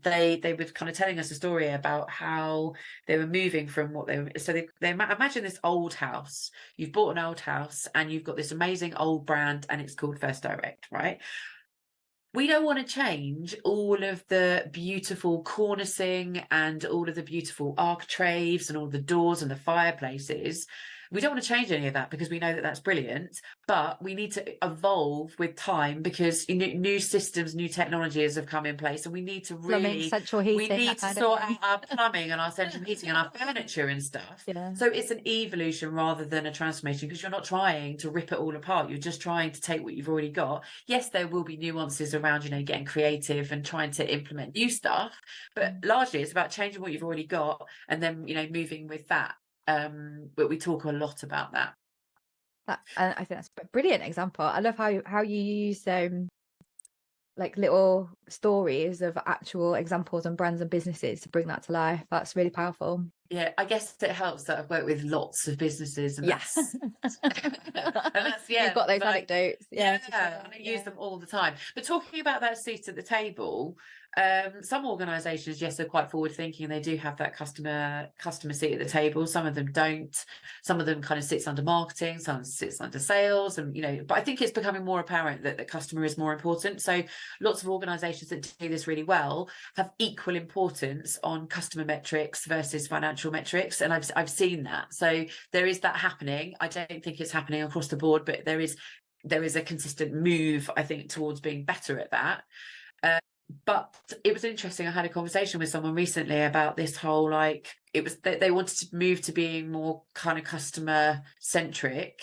[SPEAKER 2] they were kind of telling us a story about how they were moving from what they were. So they imagine this old house. You've bought an old house, and you've got this amazing old brand, and it's called First Direct, right? We don't want to change all of the beautiful cornicing and all of the beautiful architraves and all the doors and the fireplaces. We don't want to change any of that, because we know that that's brilliant, but we need to evolve with time, because new systems, new technologies have come in place, and we need to
[SPEAKER 1] Plumbing, central heating,
[SPEAKER 2] we need to sort out our plumbing and our central heating and our furniture and stuff. So it's an evolution rather than a transformation, because you're not trying to rip it all apart. You're just trying to take what you've already got. Yes, there will be nuances around, getting creative and trying to implement new stuff, but largely it's about changing what you've already got and then, moving with that. But we talk a lot about that.
[SPEAKER 1] And I think that's a brilliant example. I love how you use like little stories of actual examples and brands and businesses to bring that to life. That's really powerful.
[SPEAKER 2] Yeah, I guess it helps that I've worked with lots of businesses, and that's
[SPEAKER 1] you've got those anecdotes.
[SPEAKER 2] And I use them all the time. But talking about that seat at the table, some organizations, yes, are quite forward thinking, and they do have that customer seat at the table. Some of them don't. Some of them kind of sits under marketing, some sits under sales, and but I think it's becoming more apparent that the customer is more important. So lots of organizations that do this really well have equal importance on customer metrics versus financial metrics, and I've seen that. So there is that happening. I don't think it's happening across the board, but there is a consistent move, I think, towards being better at that. But it was interesting. I had a conversation with someone recently about this whole, like, it was that they wanted to move to being more kind of customer centric.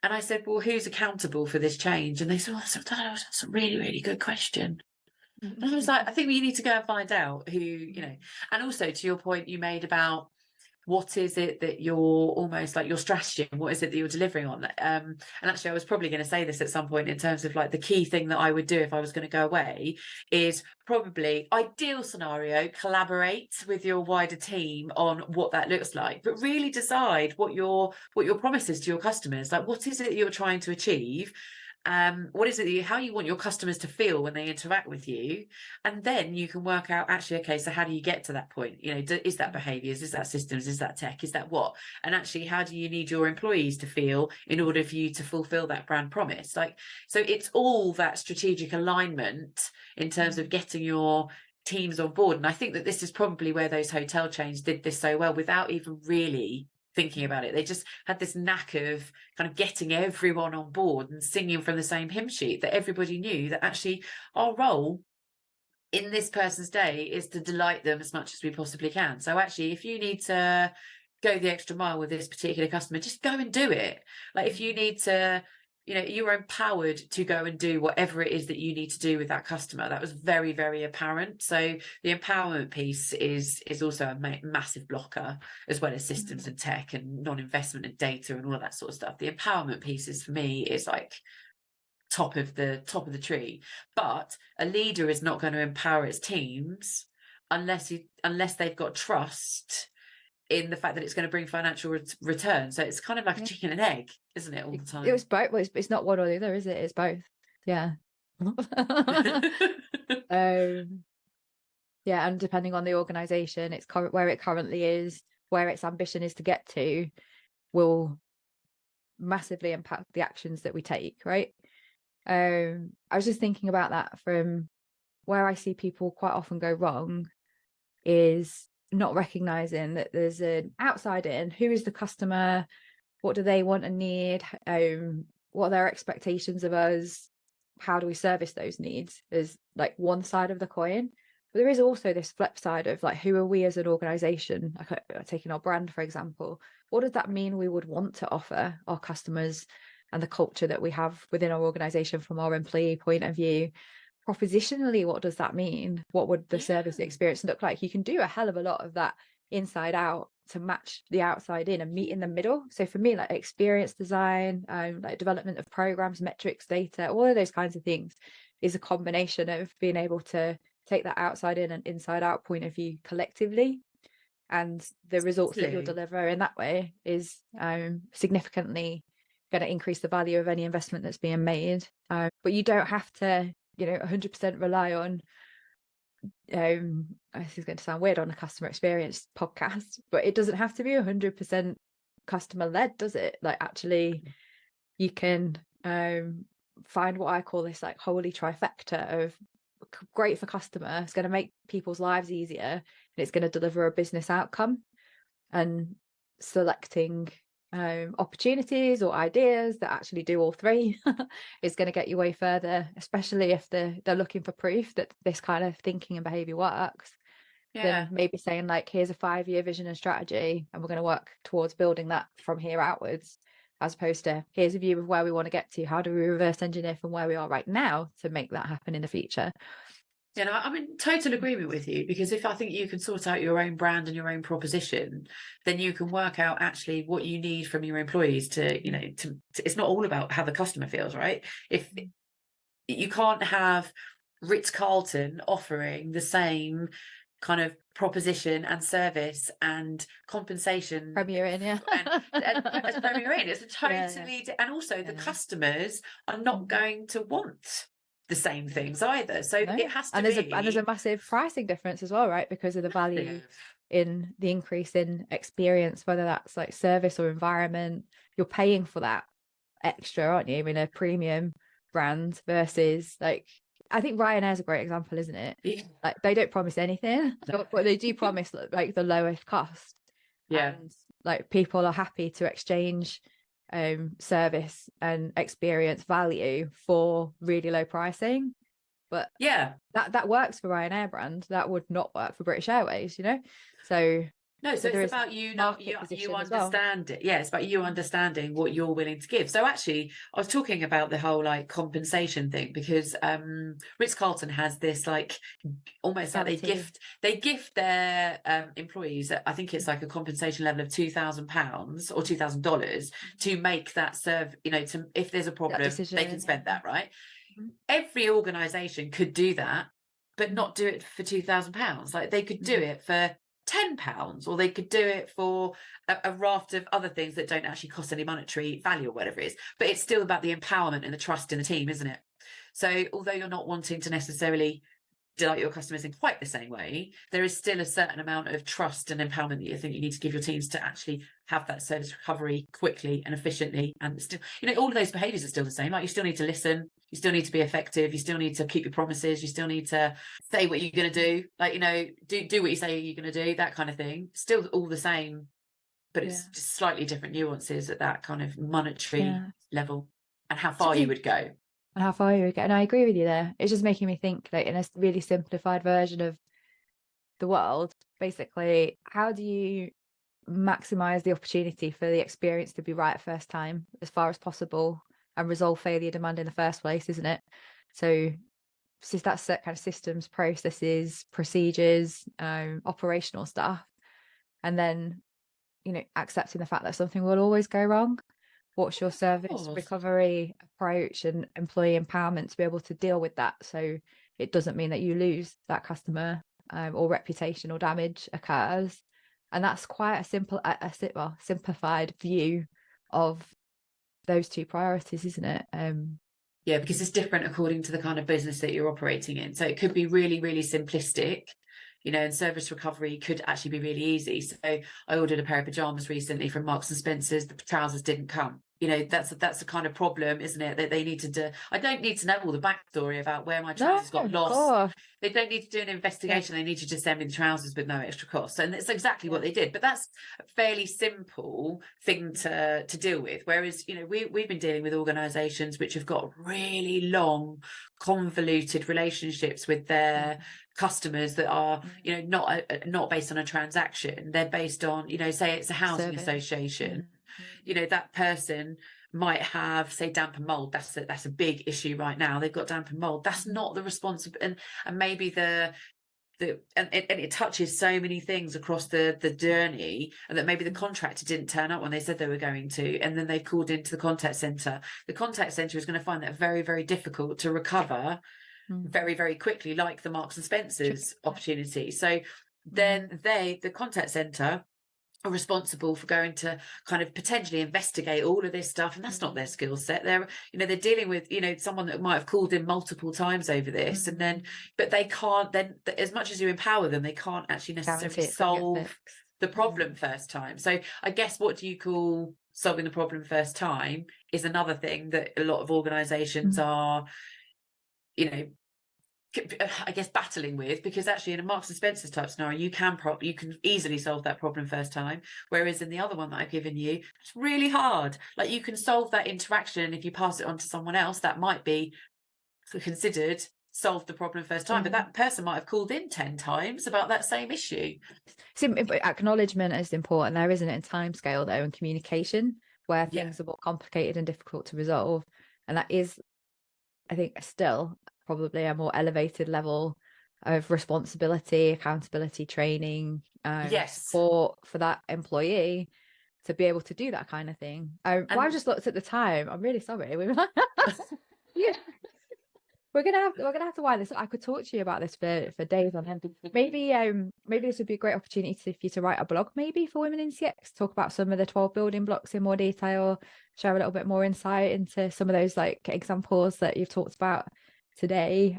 [SPEAKER 2] And I said, well, who's accountable for this change? And they said, that's a really, really good question. And I was like, I think we need to go and find out who, and also to your point you made about what is it that you're almost like your strategy, and what is it that you're delivering on. And actually I was probably going to say this at some point, in terms of like the key thing that I would do if I was going to go away is probably, ideal scenario, collaborate with your wider team on what that looks like, but really decide what your promise is to your customers. Like, what is it you're trying to achieve? what is it how you want your customers to feel when they interact with you, and then you can work out, actually, okay, so how do you get to that point? Is that behaviors, is that systems, is that tech, is that what? And actually, how do you need your employees to feel in order for you to fulfill that brand promise? So it's all that strategic alignment in terms of getting your teams on board. And I think that this is probably where those hotel chains did this so well without even really thinking about it. They just had this knack of kind of getting everyone on board and singing from the same hymn sheet, that everybody knew that actually our role in this person's day is to delight them as much as we possibly can. So actually, if you need to go the extra mile with this particular customer, just go and do it. Like, if you need to, you're empowered to go and do whatever it is that you need to do with that customer. That was very, very apparent. So the empowerment piece is also a massive blocker, as well as systems and tech and non-investment and data and all of that sort of stuff. The empowerment piece is, for me, is like top of the tree. But a leader is not going to empower its teams unless they've got trust in the fact that it's going to bring financial return. So it's kind of like a chicken and egg, isn't it, all the time?
[SPEAKER 1] It was both. Well, it's not one or the other, is it? It's both. Yeah. Yeah, and depending on the organization, where it currently is, where its ambition is to get to, will massively impact the actions that we take, right? I was just thinking about that from where I see people quite often go wrong is not recognizing that there's an outside in. Who is the customer? What do they want and need? What are their expectations of us? How do we service those needs? Is like one side of the coin. But there is also this flip side of like, who are we as an organization? Like, taking our brand, for example, what does that mean we would want to offer our customers, and the culture that we have within our organization from our employee point of view? Propositionally, what does that mean? What would the service experience look like? You can do a hell of a lot of that inside out to match the outside in and meet in the middle. So for me, like experience design, like development of programs, metrics, data, all of those kinds of things is a combination of being able to take that outside in and inside out point of view collectively, and the results that you'll deliver in that way is significantly going to increase the value of any investment that's being made. But you don't have to 100% rely on this is going to sound weird on a customer experience podcast, but it doesn't have to be 100% customer led, does it? Like, actually, you can find what I call this like holy trifecta of great for customer, it's going to make people's lives easier, and it's going to deliver a business outcome. And selecting opportunities or ideas that actually do all three is going to get you way further, especially if they're looking for proof that this kind of thinking and behavior works. Then maybe saying like, here's a 5-year vision and strategy, and we're going to work towards building that from here outwards, as opposed to here's a view of where we want to get to, how do we reverse engineer from where we are right now to make that happen in the future.
[SPEAKER 2] I'm in total agreement with you, because if I think you can sort out your own brand and your own proposition, then you can work out actually what you need from your employees to it's not all about how the customer feels, right? If you can't have Ritz-Carlton offering the same kind of proposition and service and compensation
[SPEAKER 1] Premier Inn,
[SPEAKER 2] and as Premier Inn, it's a totally and also the customers are not going to want the same things either. So it has to
[SPEAKER 1] be. And there's a massive pricing difference as well, right? Because of the value in the increase in experience, whether that's like service or environment, you're paying for that extra, aren't you? In a premium brand versus like, I think Ryanair is a great example, isn't it? Yeah. Like, they don't promise anything, but they do promise like the lowest cost.
[SPEAKER 2] Yeah.
[SPEAKER 1] And like, people are happy to exchange service and experience value for really low pricing. But that works for Ryanair brand, that would not work for British Airways, so
[SPEAKER 2] it's about you understand it. It's about you understanding what you're willing to give. So actually, I was talking about the whole like compensation thing, because Ritz-Carlton has this like almost like they gift their employees, I think it's like a compensation level of £2,000 or $2,000 to make that serve, to if there's a problem they can spend that, right? Mm-hmm. Every organization could do that, but not do it for £2,000. Like, they could do it for £10, or they could do it for a raft of other things that don't actually cost any monetary value or whatever it is. But it's still about the empowerment and the trust in the team, isn't it? So although you're not wanting to necessarily delight your customers in quite the same way, there is still a certain amount of trust and empowerment that you think you need to give your teams to actually have that service recovery quickly and efficiently. And still, all of those behaviors are still the same. Like, you still need to listen, you still need to be effective, you still need to keep your promises, you still need to say what you're going to do, like, do what you say you're going to do, that kind of thing. Still all the same, but it's just slightly different nuances at that kind of monetary level, and how far you would go.
[SPEAKER 1] And how far you would go. And I agree with you there. It's just making me think, like, in a really simplified version of the world, basically, how do you maximize the opportunity for the experience to be right first time as far as possible and resolve failure demand in the first place, isn't it? So that's that kind of systems, processes, procedures, operational stuff. And then, accepting the fact that something will always go wrong. What's your service recovery approach and employee empowerment to be able to deal with that, so it doesn't mean that you lose that customer, or reputational damage occurs? And that's quite a simplified view of those two priorities, isn't it?
[SPEAKER 2] Yeah, because it's different according to the kind of business that you're operating in. So it could be really, really simplistic, and service recovery could actually be really easy. So I ordered a pair of pajamas recently from Marks and Spencer's. The trousers didn't come. That's the kind of problem, isn't it? That they need to do. I don't need to know all the backstory about where my trousers got lost. They don't need to do an investigation. They need to just send me the trousers with no extra cost. And that's exactly what they did. But that's a fairly simple thing to deal with. Whereas, we've been dealing with organisations which have got really long, convoluted relationships with their customers that are, not based on a transaction. They're based on, say it's a housing association. That person might have, say, damp and mold. That's a big issue right now. They've got damp and mold. That's not the responsibility, and maybe and it touches so many things across the journey, and that maybe the contractor didn't turn up when they said they were going to, and then they've called into the contact centre. The contact centre is going to find that very, very difficult to recover very, very quickly, like the Marks and Spencer's opportunity. So then the contact centre are responsible for going to kind of potentially investigate all of this stuff, and that's not their skill set. They're dealing with someone that might have called in multiple times over this, and then but they can't then, as much as you empower them, they can't actually necessarily solve the problem first time. So I guess, what do you call solving the problem first time is another thing that a lot of organizations are I guess battling with, because actually in a Marks and Spencer's type scenario, you can easily solve that problem first time, whereas in the other one that I've given you, it's really hard. Like, you can solve that interaction, and if you pass it on to someone else, that might be considered solve the problem first time, but that person might have called in 10 times about that same issue.
[SPEAKER 1] Acknowledgement is important there, isn't it, in time scale though, and communication, where things are more complicated and difficult to resolve. And that is, I think, still probably a more elevated level of responsibility, accountability, training, support for that employee to be able to do that kind of thing. Well, I just looked at the time. I'm really sorry. We were like, we're gonna have to wind this up. I could talk to you about this for days on end. Maybe this would be a great opportunity for you to write a blog, maybe, for Women in CX, talk about some of the 12 building blocks in more detail, share a little bit more insight into some of those examples that you've talked about today,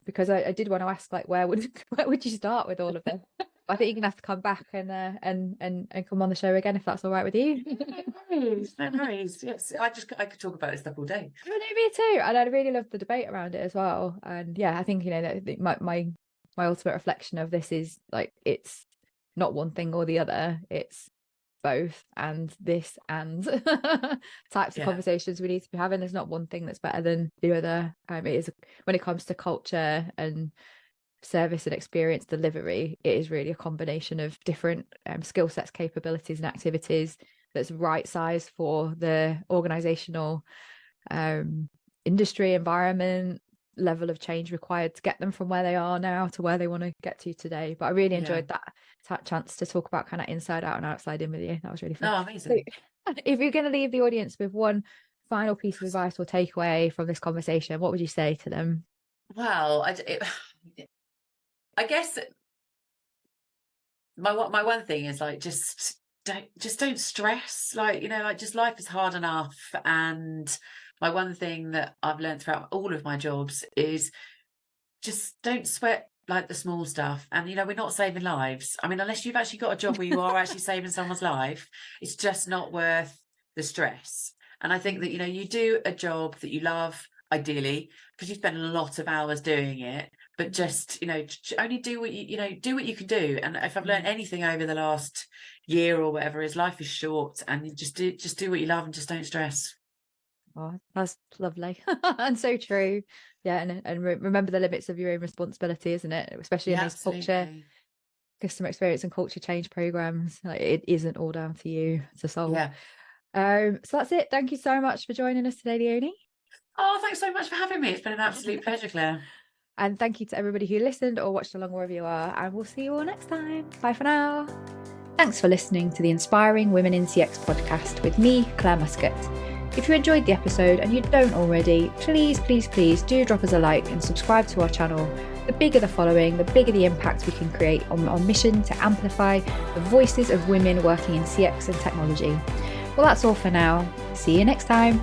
[SPEAKER 1] because I did want to ask, where would you start with all of this? I think you're gonna have to come back and come on the show again, if that's all right with you.
[SPEAKER 2] No worries. Yes, I could talk about this stuff all day.
[SPEAKER 1] No, me too, and I really love the debate around it as well. And I think my ultimate reflection of this is it's not one thing or the other, it's both, and this and types of conversations we need to be having. There's not one thing that's better than the other. It is, when it comes to culture and service and experience delivery, it is really a combination of different skill sets, capabilities and activities that's right size for the organizational industry, environment, level of change required to get them from where they are now to where they want to get to today. But I really enjoyed that chance to talk about kind of inside out and outside in with you. That was really fun.
[SPEAKER 2] Oh, amazing.
[SPEAKER 1] So, if you're going to leave the audience with one final piece of advice or takeaway from this conversation, what would you say to them?
[SPEAKER 2] Well, I guess my one thing is like, don't stress. Like, like, just life is hard enough. And my one thing that I've learned throughout all of my jobs is just don't sweat like the small stuff. And we're not saving lives. I mean, unless you've actually got a job where you are actually saving someone's life, it's just not worth the stress. And I think that you do a job that you love, ideally, because you spend a lot of hours doing it, but just only do what do what you can do. And if I've learned anything over the last year or whatever, is life is short, and you just do what you love, and just don't stress.
[SPEAKER 1] Oh, that's lovely. And so true. Yeah, and remember the limits of your own responsibility, isn't it? Especially in
[SPEAKER 2] Yeah,
[SPEAKER 1] those
[SPEAKER 2] absolutely.
[SPEAKER 1] customer experience and culture change programs. Like, it isn't all down to you to solve.
[SPEAKER 2] Yeah.
[SPEAKER 1] So that's it. Thank you so much for joining us today, Leonie.
[SPEAKER 2] Oh, thanks so much for having me. It's been an absolute pleasure, Claire.
[SPEAKER 1] And thank you to everybody who listened or watched along wherever you are. And we'll see you all next time. Bye for now. Thanks for listening to the Inspiring Women in CX podcast with me, Claire Muscat. If you enjoyed the episode and you don't already, please do drop us a like and subscribe to our channel. The bigger the following, the bigger the impact we can create on our mission to amplify the voices of women working in CX and technology. Well, that's all for now. See you next time.